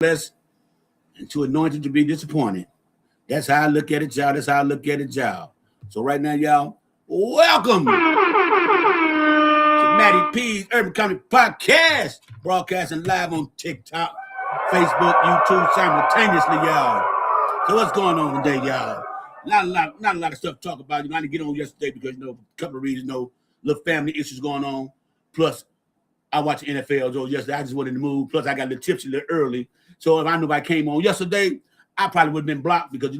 blessed and too anointed to be disappointed. That's how I look at it, y'all. That's how I look at it, y'all. So right now, y'all, welcome to Matty P's Urban Comedy Podcast, broadcasting live on TikTok, Facebook, YouTube simultaneously, y'all. So what's going on today, y'all? Not a lot of stuff to talk about. I didn't get on yesterday because, a couple of reasons, little family issues going on. Plus, I watched the NFL, so yesterday I just wasn't in the mood. Plus, I got a little tipsy a little early. So if I knew I came on yesterday, I probably would have been blocked because,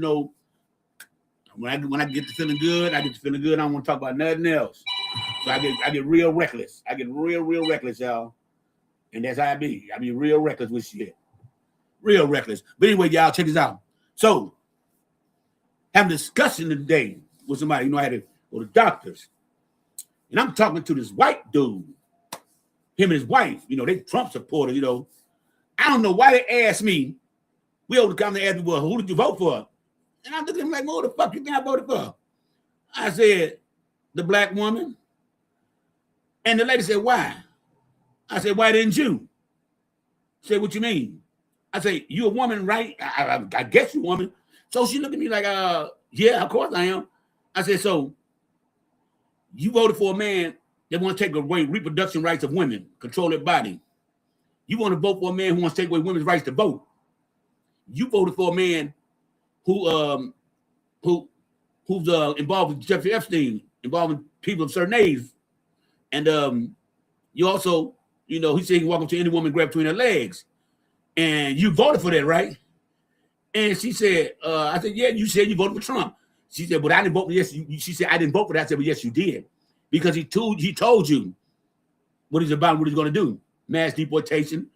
when I get to feeling good, I don't want to talk about nothing else. So I get real reckless. I get real reckless, y'all. And that's how I be. I be real reckless with shit. Real reckless. But anyway, y'all, check this out. So, having a discussion today with somebody, I had to go to doctors. And I'm talking to this white dude. Him and his wife, they Trump supporters, I don't know why they asked me. We over to come and ask me, well, who did you vote for? And I'm looking at him like, who the fuck you think I voted for? I said, the black woman. And the lady said, why? I said, why didn't you? She said, what you mean? I said, you a woman, right? I guess you a woman. So she looked at me like, yeah, of course I am. I said, so you voted for a man that want to take away reproduction rights of women, control their body. You want to vote for a man who wants to take away women's rights to vote. You voted for a man who's involved with Jeffrey Epstein, involving people of certain age. And you also, he said he can walk up to any woman, grab between her legs. And you voted for that, right? And she said, I said, yeah, you said you voted for Trump. She said, but I didn't vote for yes. She said, I didn't vote for that. I said, well, yes, you did. Because he told you what he's about, what he's going to do. Mass deportation.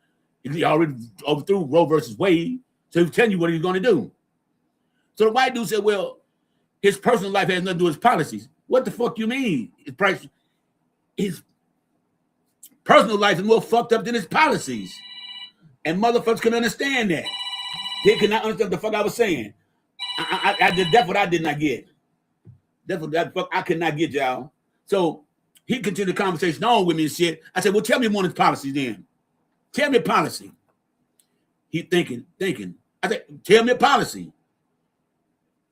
He already overthrew Roe versus Wade. So he's telling you what he's going to do. So the white dude said, well, his personal life has nothing to do with his policies. What the fuck you mean? His personal life is more fucked up than his policies. And motherfuckers can understand that. They cannot understand what the fuck I was saying. That's what I did not get. That's what that fuck I could not get, y'all. So he continued the conversation on with me and shit. I said, well, tell me one of his policies then. Tell me a policy. He thinking. I said, tell me a policy.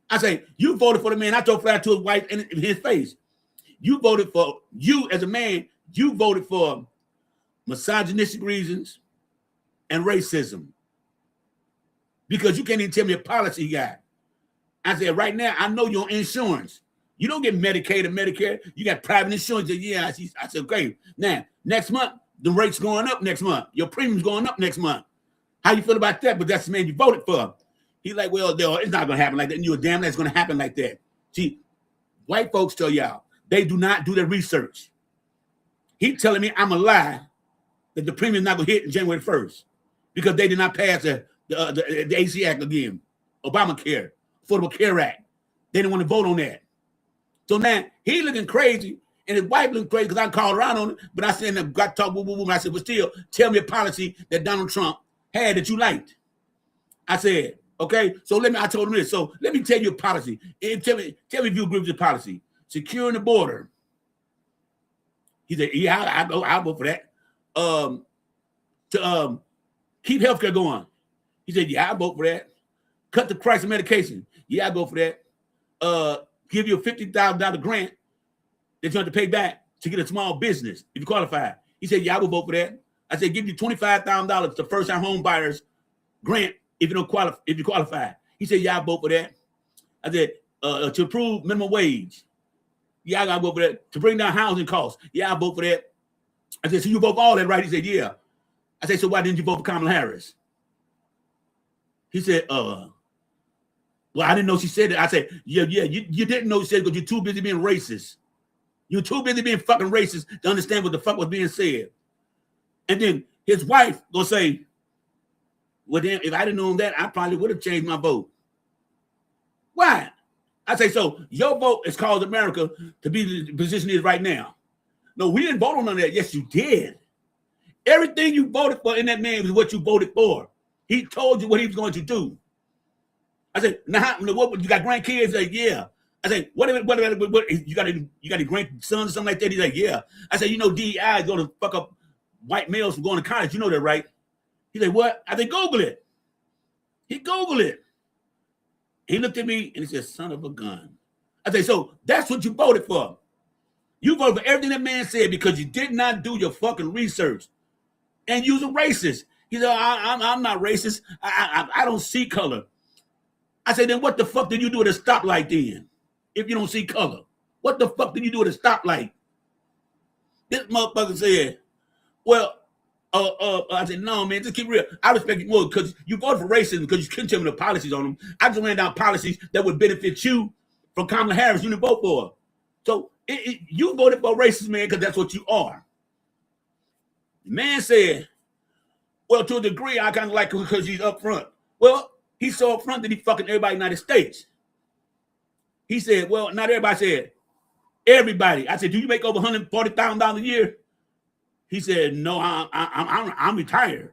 I say, you voted for the man. I told flat to his wife in his face. You as a man, you voted for misogynistic reasons and racism. Because you can't even tell me a policy you got. I said, right now, I know you're on insurance. You don't get Medicaid or Medicare. You got private insurance. Yeah, I said, okay. Now, next month, the rate's going up next month. Your premium's going up next month. How you feel about that? But that's the man you voted for. He's like, well, it's not going to happen like that. And you're damn that's going to happen like that. See, white folks tell y'all, they do not do their research. He telling me I'm a lie that the premium's not going to hit in January 1st because they did not pass the AC Act again, Obamacare, Affordable Care Act. They didn't want to vote on that. So now he looking crazy, and his wife looking crazy because I called around on it, but I said, got to talk, and I said, but still, tell me a policy that Donald Trump had that you liked. I said, okay, so I told him this. So let me tell you a policy. And tell me if you agree with the policy. Securing the border. He said, yeah, I'll vote for that. To keep healthcare going. He said, yeah, I'll vote for that. Cut the price of medication. Yeah, I'll go for that. Give you a $50,000 grant that you have to pay back to get a small business if you qualify. He said, yeah, I will vote for that. I said, give you $25,000 to first-time home buyers grant if you qualify. He said, yeah, I'll vote for that. I said, to approve minimum wage. Yeah, I gotta vote for that. To bring down housing costs. Yeah, I'll vote for that. I said, so you vote for all that, right? He said, yeah. I said, so why didn't you vote for Kamala Harris? He said, well, I didn't know she said that. I said, yeah, you didn't know she said it because you're too busy being racist. You're too busy being fucking racist to understand what the fuck was being said. And then his wife gonna say, well, then if I didn't know that, I probably would have changed my vote. Why? I say, so your vote has caused America to be the position it is right now. No, we didn't vote on none of that. Yes, you did. Everything you voted for in that man was what you voted for. He told you what he was going to do. I said, now what, you got grandkids? He's like, yeah. I said, what you got any grandsons or something like that? He's like, yeah. I said, DEI is going to fuck up white males from going to college. You know that, right? He's like, what? I said, Google it. He Googled it. He looked at me and he said, son of a gun. I said, so that's what you voted for. You voted for everything that man said because you did not do your fucking research. And you're a racist. He said, I'm not racist. I don't see color. I said, then what the fuck did you do at a stoplight then? If you don't see color? What the fuck did you do at a stoplight? This motherfucker said, well, I said, no, man, just keep real. I respect you more because you voted for racism because you couldn't tell me the policies on them. I just ran down policies that would benefit you from Kamala Harris. You didn't vote for her. So you voted for racism, man, because that's what you are. The man said, well, to a degree, I kind of like her because she's up front. Well, he's so up front that he fucking everybody in the United States. He said, well, not everybody. Said, everybody. I said, do you make over $140,000 a year? He said, no, I'm retired.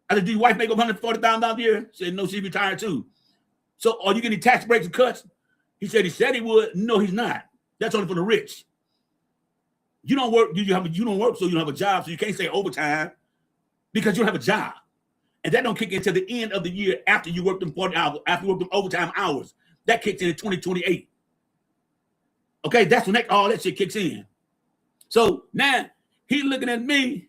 I said, do your wife make over $140,000 a year? He said, no, she's retired too. So are you getting tax breaks and cuts? He said he would. No, he's not. That's only for the rich. You don't work. You don't work, so you don't have a job. So you can't say overtime because you don't have a job, and that don't kick in until the end of the year after you work them 40 hours, after you work them overtime hours. That kicks in 2028. Okay, that's when all that shit kicks in. So now he looking at me,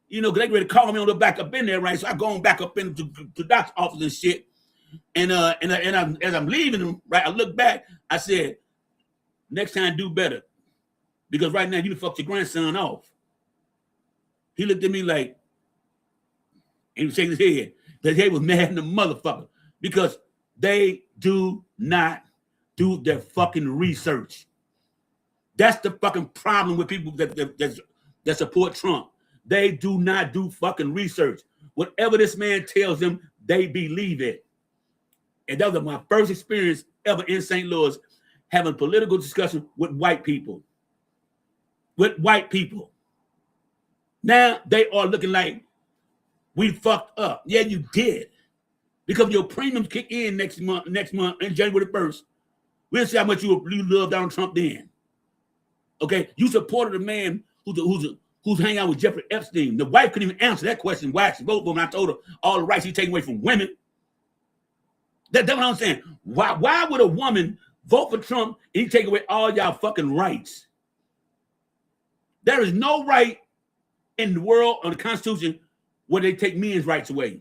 you know, because they ready to call me on the back up in there, right? So I go on back up into the doctor's office and shit. And as I'm leaving him, right, I look back, I said, next time do better. Because right now you fucked your grandson off. He looked at me like, he was shaking his head. His head was mad in the motherfucker. Because they do not do their fucking research. That's the fucking problem with people that support Trump. They do not do fucking research. Whatever this man tells them, they believe it. And that was my first experience ever in St. Louis having a political discussion with white people. With white people. Now they are looking like we fucked up. Yeah, you did. Because your premiums kick in next month, in January 1st. We'll see how much you love Donald Trump then. Okay, you supported a man who's hanging out with Jeffrey Epstein. The wife couldn't even answer that question. Why she voted for him? I told her all the rights he's taking away from women. That's what I'm saying. Why would a woman vote for Trump and he take away all y'all fucking rights? There is no right in the world or the Constitution where they take men's rights away.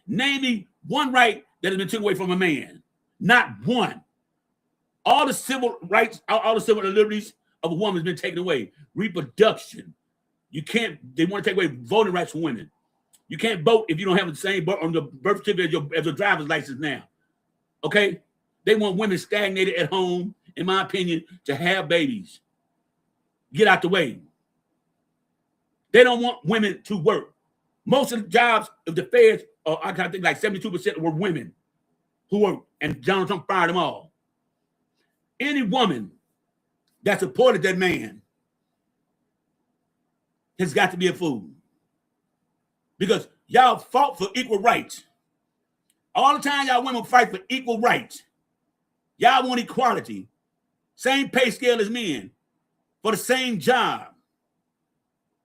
Name me one right that has been taken away from a man. Not one. All the civil rights, all the civil liberties of a woman has been taken away. Reproduction. You can't, they want to take away voting rights for women. You can't vote if you don't have the same birth on the birth certificate as your driver's license now. Okay? They want women stagnated at home, in my opinion, to have babies. Get out the way. They don't want women to work. Most of the jobs of the feds, I think like 72% were women who worked, and Donald Trump fired them all. Any woman that supported that man has got to be a fool. Because y'all fought for equal rights. All the time y'all women fight for equal rights. Y'all want equality. Same pay scale as men for the same job.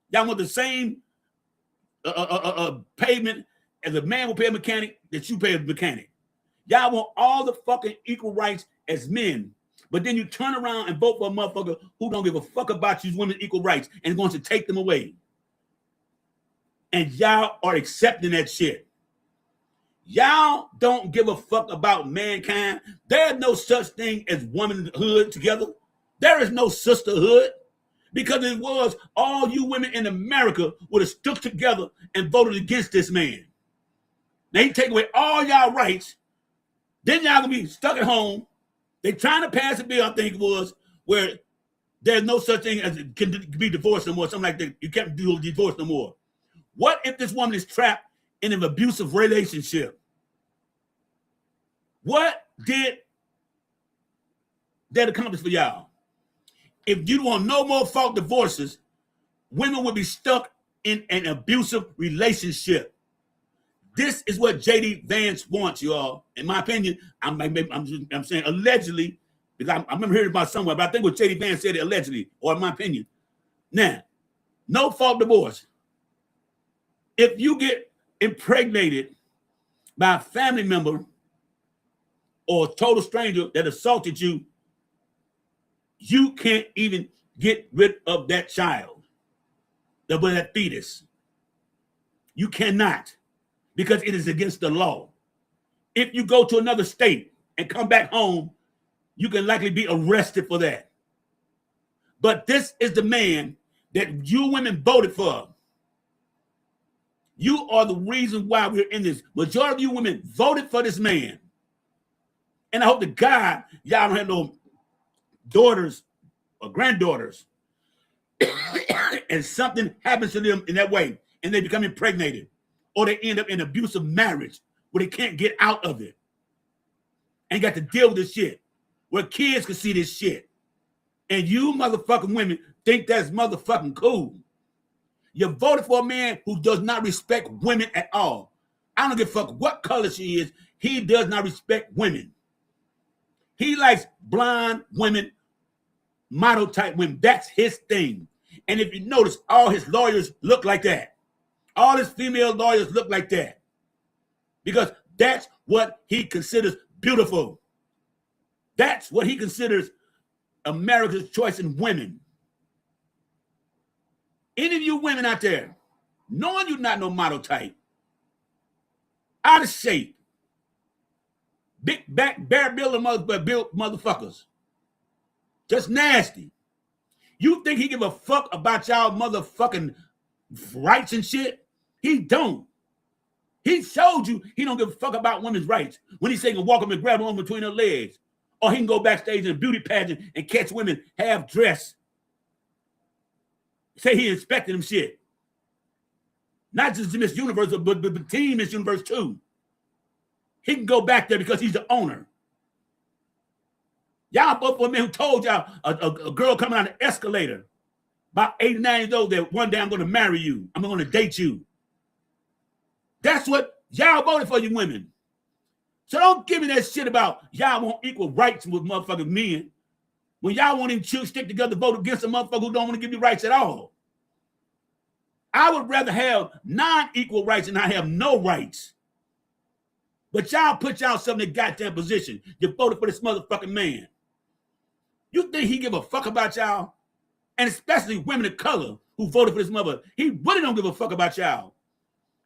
Y'all want the same payment as a man will pay a mechanic that you pay a mechanic. Y'all want all the fucking equal rights as men. But then you turn around and vote for a motherfucker who don't give a fuck about you women's equal rights and wants to take them away. And y'all are accepting that shit. Y'all don't give a fuck about mankind. There's no such thing as womanhood together. There is no sisterhood. Because it was, all you women in America would have stuck together and voted against this man. Now he take away all y'all rights. Then y'all gonna be stuck at home. They trying to pass a bill, I think it was, where there's no such thing as can be divorced no more, something like that. You can't do divorce no more. What if this woman is trapped in an abusive relationship? What did that accomplish for y'all? If you want no more fault divorces, women will be stuck in an abusive relationship. This is what J.D. Vance wants, y'all. In my opinion, I'm saying allegedly, because I remember hearing about somewhere, but I think what J.D. Vance said it allegedly, or in my opinion. Now, no fault divorce. If you get impregnated by a family member or a total stranger that assaulted you, you can't even get rid of that child, that fetus. You cannot, because it is against the law. If you go to another state and come back home, you can likely be arrested for that. But this is the man that you women voted for. You are the reason why we're in this. Majority of you women voted for this man. And I hope to God y'all don't have no daughters or granddaughters and something happens to them in that way and they become impregnated or they end up in abusive marriage where they can't get out of it and got to deal with this shit where kids can see this shit. And you motherfucking women think that's motherfucking cool. You voted for a man who does not respect women at all. I don't give a fuck what color she is. He does not respect women. He likes blonde women, model type women. That's his thing. And if you notice, all his lawyers look like that. All his female lawyers look like that. Because that's what he considers beautiful. That's what he considers America's choice in women. Any of you women out there, knowing you're not no model type, out of shape, big back, bare building motherfuckers, just nasty. You think he give a fuck about y'all motherfucking rights and shit? He don't. He showed you he don't give a fuck about women's rights when he say he can walk up and grab one between her legs, or he can go backstage in a beauty pageant and catch women half dressed. Say he inspected them shit. Not just Miss Universe, but Team Miss Universe too. He can go back there because he's the owner. Y'all both for a man who told y'all a girl coming on the escalator about 89 years old that one day I'm going to marry you. I'm going to date you. That's what y'all voted for, you women. So don't give me that shit about y'all want equal rights with motherfucking men. When y'all want to stick together, vote against a motherfucker who don't want to give you rights at all. I would rather have non-equal rights than I have no rights. But y'all put yourself in a goddamn position. You voted for this motherfucking man. You think he give a fuck about y'all? And especially women of color who voted for this mother. He really don't give a fuck about y'all.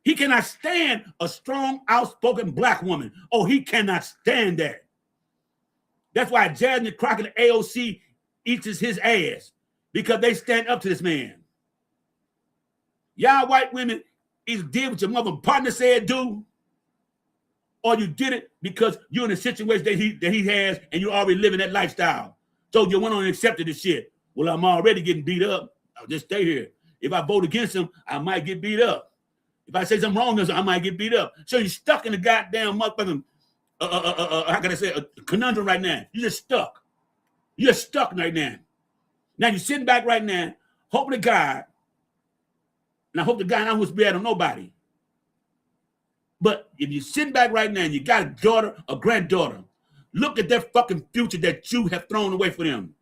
He cannot stand a strong, outspoken black woman. Oh, he cannot stand that. That's why Jasmine Crockett and AOC eats his ass, because they stand up to this man. Y'all white women either did what your mother partner said do, or you did it because you're in a situation that he has and you're already living that lifestyle. So you went on and accepted this shit. Well, I'm already getting beat up. I'll just stay here. If I vote against him, I might get beat up. If I say something wrong, I might get beat up. So you're stuck in the goddamn motherfucking how can I say, a conundrum right now. You're just stuck. You're stuck right now. Now you're sitting back right now, hoping to God, and I hope to God I don't whisper bad on nobody. But if you're sitting back right now and you got a daughter or granddaughter, look at their fucking future that you have thrown away for them.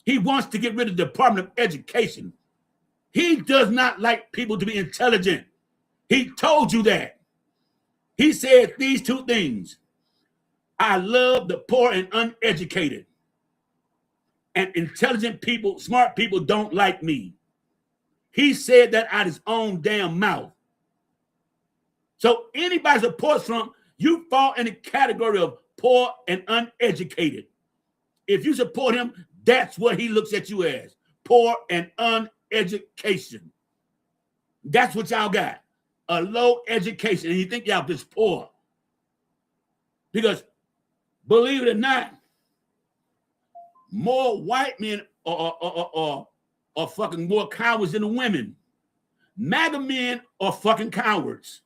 He wants to get rid of the Department of Education. He does not like people to be intelligent. He told you that. He said these two things. I love the poor and uneducated. And intelligent people, smart people don't like me. He said that out his own damn mouth. So anybody supports Trump, you fall in the category of poor and uneducated. If you support him, that's what he looks at you as. Poor and uneducation. That's what y'all got. A low education. And you think y'all just poor. Because believe it or not, more white men are fucking more cowards than the women. MAGA men are fucking cowards.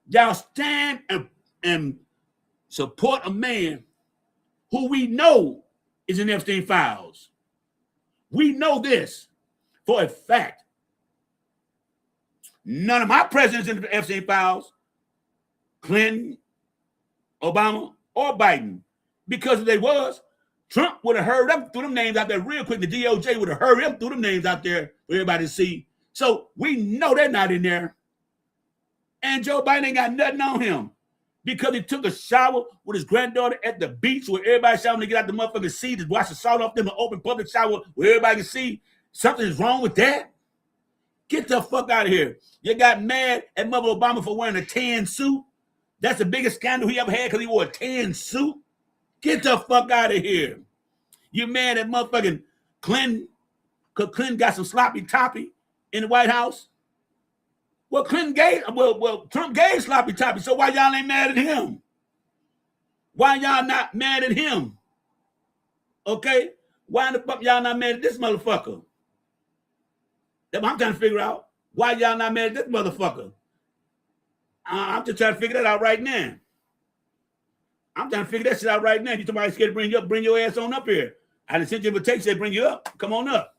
Y'all stand and support a man who we know is in Epstein files. We know this for a fact. None of my presidents in the Epstein files, Clinton, Obama, or Biden, because if they was, Trump would have hurried up, threw them names out there real quick. The DOJ would have hurried up, threw them names out there for everybody to see. So we know they're not in there. And Joe Biden ain't got nothing on him because he took a shower with his granddaughter at the beach where everybody showering to get out the motherfucking sea to wash the salt off them in an open public shower where everybody can see. Something is wrong with that. Get the fuck out of here. You got mad at Mother Obama for wearing a tan suit. That's the biggest scandal he ever had because he wore a tan suit. Get the fuck out of here. You mad at motherfucking Clinton because Clinton got some sloppy toppy in the White House? Well, Trump gave sloppy toppy, so why y'all ain't mad at him? Why y'all not mad at him? Okay? Why the fuck y'all not mad at this motherfucker? That's what I'm trying to figure out. Why y'all not mad at this motherfucker? I'm just trying to figure that out right now. I'm trying to figure that shit out right now. You somebody scared to bring you up, bring your ass on up here. I done sent you an invitation, said bring you up. Come on up.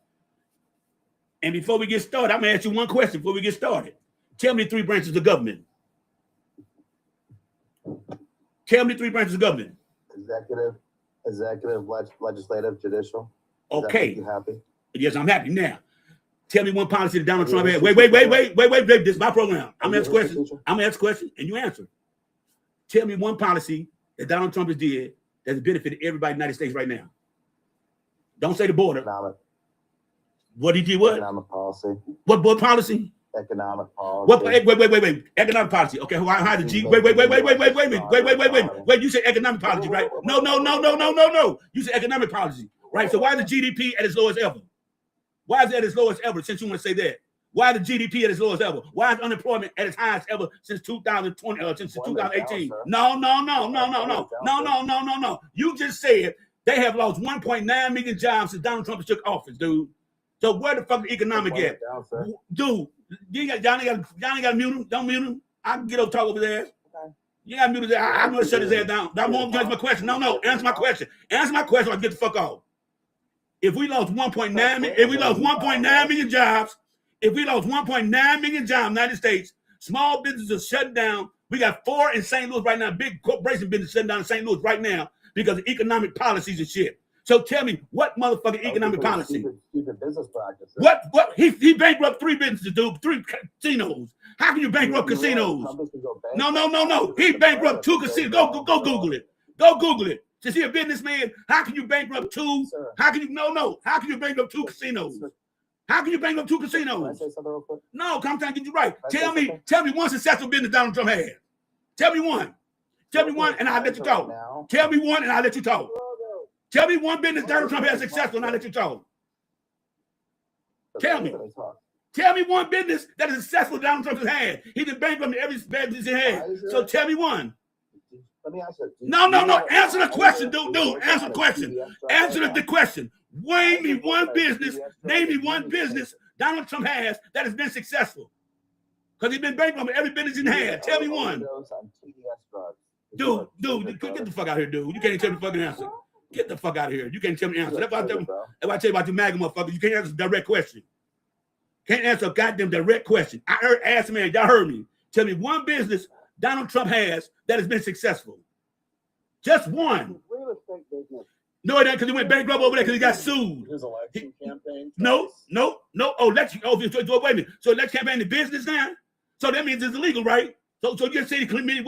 And before we get started, I'm gonna ask you one question before we get started. Tell me 3 branches of government. Tell me 3 branches of government. Executive, legislative, judicial. Okay. You happy? Yes, I'm happy now. Tell me one policy that Donald Trump had. Wait. This is my program. I'm gonna ask questions. I'm gonna ask questions and you answer. Tell me one policy that Donald Trump has did that's benefited everybody in the United States right now. Don't say the border. Economic. What did he what? Economic policy. What policy? Economic policy. What? Wait. Economic policy. Okay. How did G? Wait. You said economic policy, right? No. You said economic policy, right? So why is the GDP at its lowest ever? Why is it at its lowest ever? Since you want to say that, why is the GDP at its lowest ever? Why is unemployment at its highest ever since 2020? Since 2018? No. You just said they have lost 1.9 million jobs since Donald Trump took office, dude. So where the fuck the economic at, dude? Y'all ain't got to mute him. Don't mute him. I can get up talk over there. Okay. You got to mute his ass. I'm going to shut his ass down. That won't answer my question. No. Answer my question. Answer my question or I get the fuck off. If we lost 1.9 million jobs, in the United States, small businesses are shut down. We got 4 in St. Louis right now, big corporation business shutting down in St. Louis right now because of economic policies and shit. So tell me, what motherfucking economic policy? Stupid business practices. What? He bankrupt 3 businesses, dude. 3 casinos. How can you bankrupt casinos? No. He bankrupt 2 casinos. Go Google it. Go Google it. Since he a businessman, how can you bankrupt 2? How can you How can you bankrupt 2 casinos? How can you bankrupt 2 casinos? Can I say something real quick? No, I'm trying to get you right. Tell me one successful business Donald Trump had. Tell me one. And I'll let you talk. Tell me one and I'll let you talk. Tell me one business Donald Trump had successful and I'll let you talk. Tell me. Tell me one business that is successful Donald Trump has had. He did bankrupt every business he had. So tell me one. Let me ask you. No. Answer the question, dude. Answer the question. Answer the question. Name me one business Donald Trump has that has been successful. Because he's been bankrupt every business he had. Tell me one. Dude, get the fuck out of here, dude. You can't tell me the fucking answer. Get the fuck out of here. You can't tell me the answer. That's why I tell you about you MAGA motherfuckers. You can't answer a direct question. Can't answer a goddamn direct question. I asked a man, y'all heard me. Tell me one business Donald Trump has that has been successful. Just one. Real estate business. No, it ain't because he went bankrupt over there because he got sued. His election campaign. No. Wait a minute. So election campaign is business now? So that means it's illegal, right? So you just said wait a minute.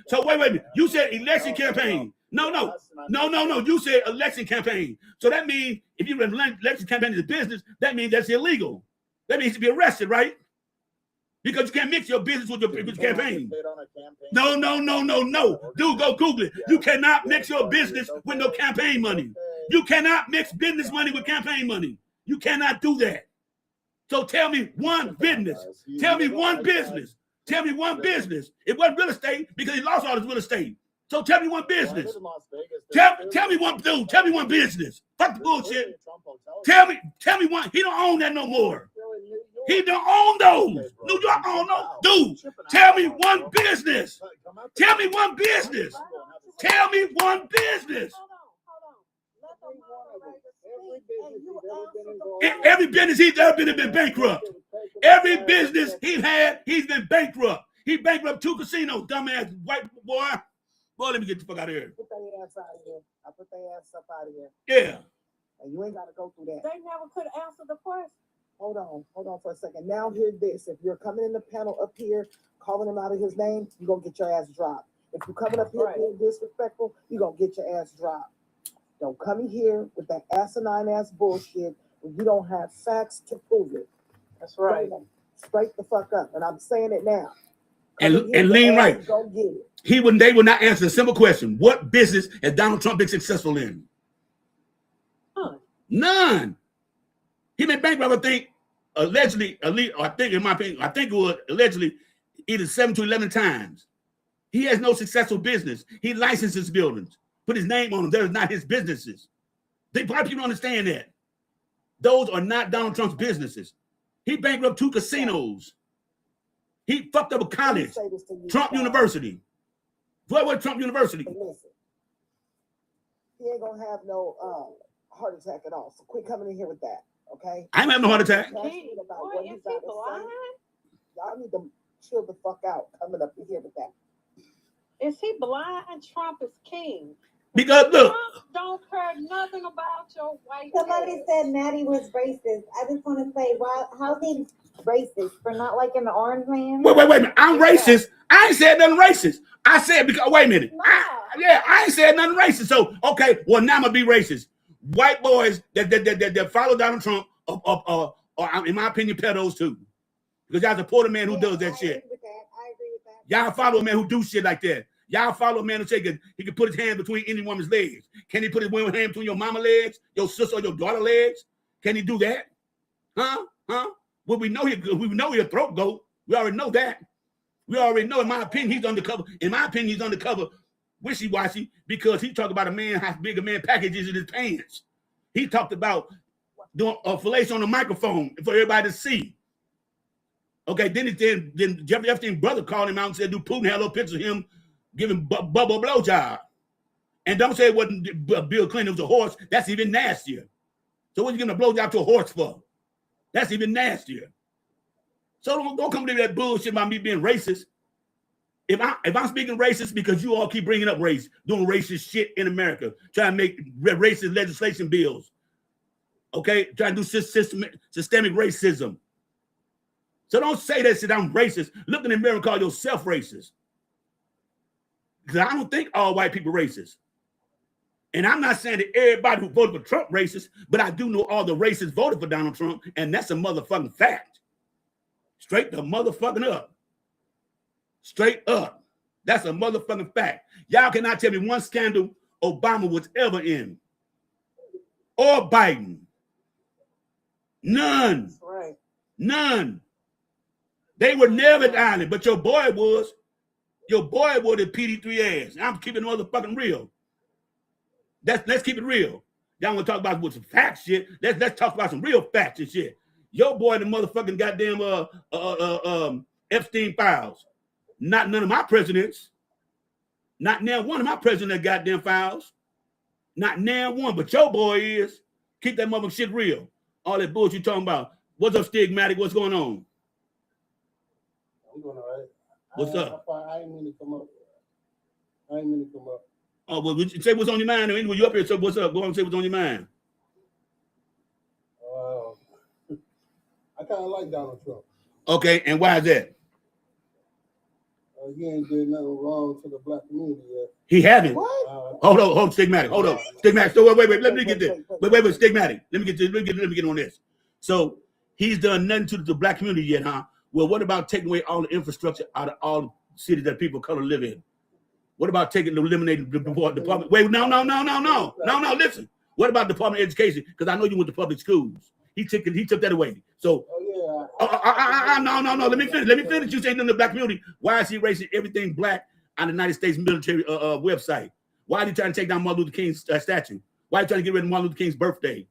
So wait a minute. You said election campaign. No. You said election campaign. So that means if you run election campaign as a business, that means that's illegal. That means to be arrested, right? Because you can't mix your business with your campaign. No. Dude, go Google it. You cannot mix your business with no campaign money. You cannot mix business money with campaign money. You cannot do that. So tell me one business. Tell me one business. It wasn't real estate because he lost all his real estate. So tell me one business. Tell me one, dude. Tell me one business. Fuck the bullshit. Tell me one. He don't own that no more. He don't own those. New York own those. Dude, tell me one business. Tell me one business. Every business he's ever been bankrupt. Every business he's had, he's been bankrupt. He bankrupt 2 casinos, dumbass white boy. Boy, let me get the fuck out of here. Put their ass out of here. I put their ass up out of here. Yeah. And you ain't got to go through that. They never could answer the question. Hold on for a second. Now hear this. If you're coming in the panel up here, calling him out of his name, you're going to get your ass dropped. If you're coming up here being disrespectful, you're going to get your ass dropped. Don't come in here with that asinine ass bullshit when you don't have facts to prove it. That's right. Straight the fuck up. And I'm saying it now. And lean right. Go get it. They would not answer a simple question. What business has Donald Trump been successful in? None. He been bankrupt, I think, allegedly, I think in my opinion, I think it was allegedly either 7 to 11 times. He has no successful business. He licenses buildings, put his name on them. They're not his businesses. People don't understand that. Those are not Donald Trump's businesses. He bankrupted 2 casinos. He fucked up a college, Trump University. What was Trump University? Listen, he ain't gonna have no heart attack at all. So quit coming in here with that, okay? I ain't having no heart attack. Y'all need to chill the fuck out coming up in here with that. Is he blind? Trump is king. Because look, Trump don't care nothing about your white. Somebody said Maddie was racist. I just want to say, how's he racist for not liking the orange man? Wait a minute. I'm racist. I ain't said nothing racist. I said because wait a minute. I ain't said nothing racist. So okay, well now I'm gonna be racist. White boys that follow Donald Trump are in my opinion pedos too, because y'all support a man who does that shit. I agree with that. Y'all follow a man who do shit like that. Y'all follow a man who say he can put his hand between any woman's legs. Can he put his hand between your mama legs, your sister or your daughter legs? Can he do that? Huh? Well, we know he a throat goat. We already know that. We already know. In my opinion, he's undercover. Wishy-washy because he talked about a man how big a man packages in his pants. He talked about doing a fellatio on the microphone for everybody to see. Okay, then Jeffrey Epstein's brother called him out and said, "Do Putin have a little picture of him giving Bubba a blowjob?" And don't say it wasn't Bill Clinton, it was a horse. That's even nastier. So what are you giving a blowjob to a horse for? That's even nastier. So don't come to that bullshit about me being racist. If I'm speaking racist because you all keep bringing up race, doing racist shit in America, trying to make racist legislation bills, okay, trying to do systemic racism. So don't say that shit. I'm racist. Look in the mirror and call yourself racist. Because I don't think all white people racist. And I'm not saying that everybody who voted for Trump racist, but I do know all the racists voted for Donald Trump, and that's a motherfucking fact. Straight the motherfucking up. Straight up. That's a motherfucking fact. Y'all cannot tell me one scandal Obama was ever in. Or Biden. None. That's right. None. They were never dining, but your boy was. Your boy was a PD3 ass. I'm keeping the motherfucking real. Let's keep it real. Y'all want to talk about some fact shit. Let's talk about some real facts and shit. Your boy, the motherfucking goddamn Epstein files. Not none of my presidents. Not now one of my presidents goddamn files. Not now one, but your boy is. Keep that motherfucking shit real. All that bullshit you talking about. What's up, Stigmatic? What's going on? I'm doing all right. What's up? I didn't mean to come up. Oh, well, say what's on your mind. When you up here, so what's up? Go on and say what's on your mind. I kind of like Donald Trump. Okay, and why is that? He ain't did nothing wrong to the black community yet. He haven't. What? Hold on, Stigmatic. Hold on, Stigmatic. So wait. Let me get this. Wait, Stigmatic. Let me get on this. So he's done nothing to the black community yet, huh? Well, what about taking away all the infrastructure out of all the cities that people of color live in? What about eliminating the department? Wait, no. Listen. What about Department of Education? Because I know you went to public schools. He took that away. So, no. Let me finish. You saying in the black community. Why is he erasing everything black on the United States military website? Why are you trying to take down Martin Luther King's statue? Why are you trying to get rid of Martin Luther King's birthday?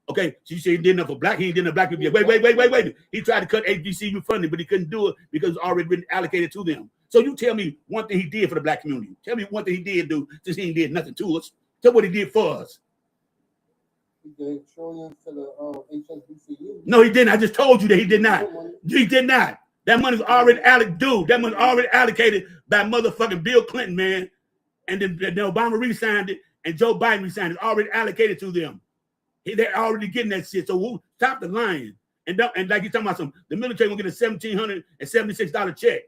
Okay, so you say he did enough for black. He didn't black people. Wait. He tried to cut HBCU funding, but he couldn't do it because it's already been allocated to them. So you tell me one thing he did for the black community. Tell me one thing he did do since he did nothing to us. Tell what he did for us. He gave trillions to the HBCU. No, he didn't. I just told you that he did not. He did not. That money's already allocated. Dude, that money's already allocated by motherfucking Bill Clinton, man. And then Obama re-signed it, and Joe Biden re-signed it. It's already allocated to them. They're already getting that shit. So stop the lying. And like you talking about the military gonna get a $1,776 check.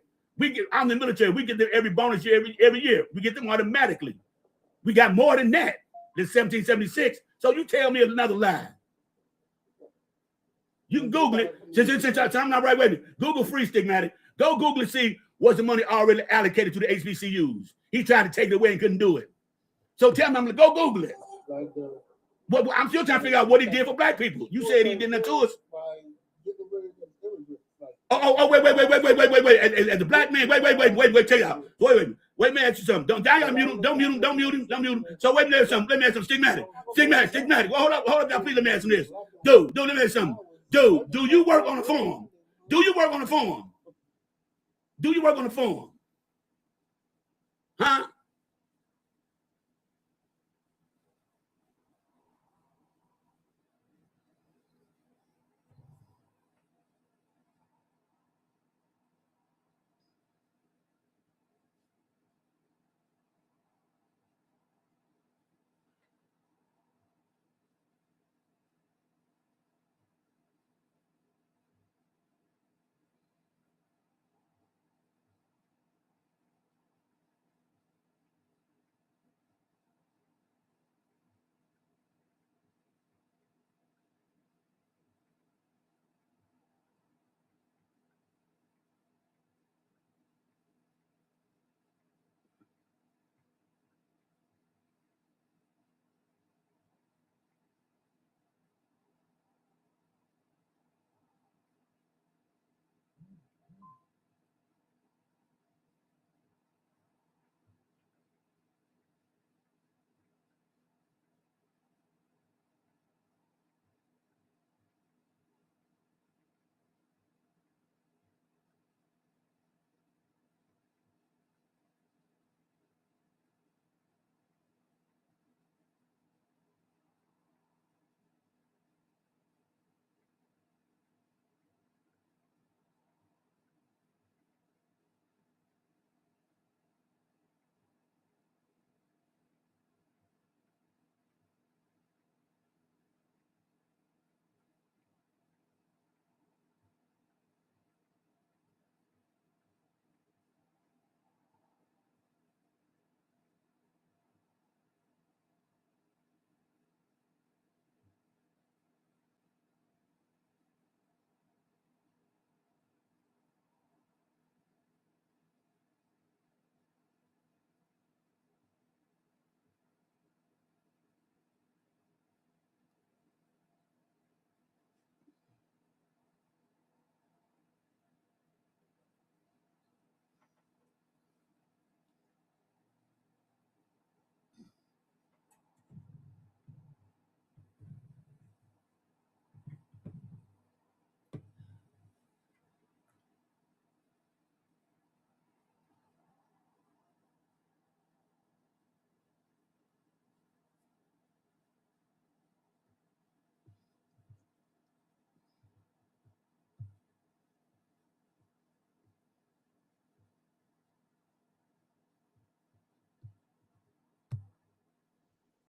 I'm the military. We get them every bonus year, every year. We get them automatically. We got more than that than 1776. So you tell me another lie. You can Google it. Since I'm not right with it, Google free stigmatic. Go Google and see was the money already allocated to the HBCUs. He tried to take it away and couldn't do it. So tell me, I'm gonna go Google it. But I'm still trying to figure out what he did for black people. You said he did that to us. Wait. As a black man, wait, check it out. Wait, let me ask you something. Don't mute him. So wait a minute, something. Let me ask some stigmatic. Well, hold up, y'all. Please let me ask him this. Dude, let me ask something. Dude, do you work on a farm? Do you work on a farm?